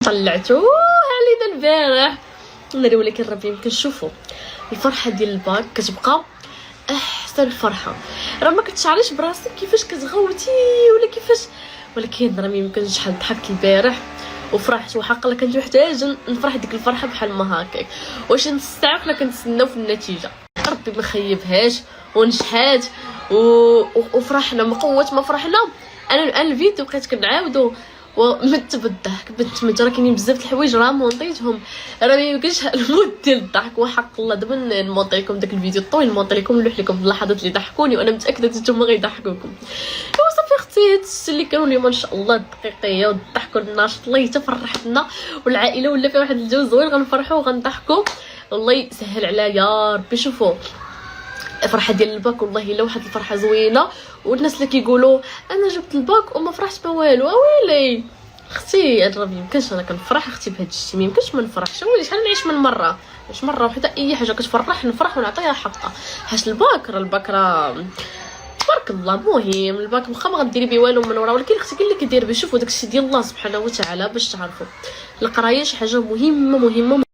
طلعتوها علينا البارح ناري. ولكن ربي يمكن شوفوا الفرحه ديال الباك كتبقى احسن الفرحه. راه ما كتشعريش براسك كيفاش كتغوتي ولا كيفاش، ولكن راه يمكن شحال ضحكت البارح وفرحت وحق كنت محتاجه نفرح ديك الفرحه بحال ما هكاك. واش نستعقل كنتسناو في النتيجه، ربي ما خيبهاش ونجحات وفرحنا مقوت ما فرحنا. انا الفيديو بقيت كنعاودو ومت بالضحك بنت راه كاينين بزاف د الحوايج راه مونطيتهم راه ما يمكنش المود ديال الضحك. وحق الله دابا نمونطي لكم داك الفيديو الطويل، نمونطي لكم نلوح لكم اللحظات اللي ضحكوني وانا متاكده نتوما غيضحكوكم. ايوا صافي اختي هادشي اللي كانوا اليوم ان شاء الله الدقيقيه والضحك والنشاط. الله تفرحتنا والعائله ولا فيها واحد الجو زوين غنفرحوا وغنضحكوا. الله يسهل عليا ربي. شوفوا الفرحه ديال الباك والله الا واحد الفرحه زوينه. والناس اللي كيقولوا انا جبت الباك وما فرحتش ما والو، ويلي اختي انا ما يمكنش انا كنفرح اختي بهذا الشيء، ما يمكنش ما نفرحش. ويلي شحال نعيش من مره، واش مره وحده اي حاجه كتفرح نفرح ونعطيها حقها. حاش الباك راه تبارك الله مهم. الباك واخا ما غديري بيه والو من ورا، ولكن اختي كاين اللي كيدير بيه. شوفوا داكشي ديال الله سبحانه وتعالى باش تعرفوا القرايه شي حاجه مهمه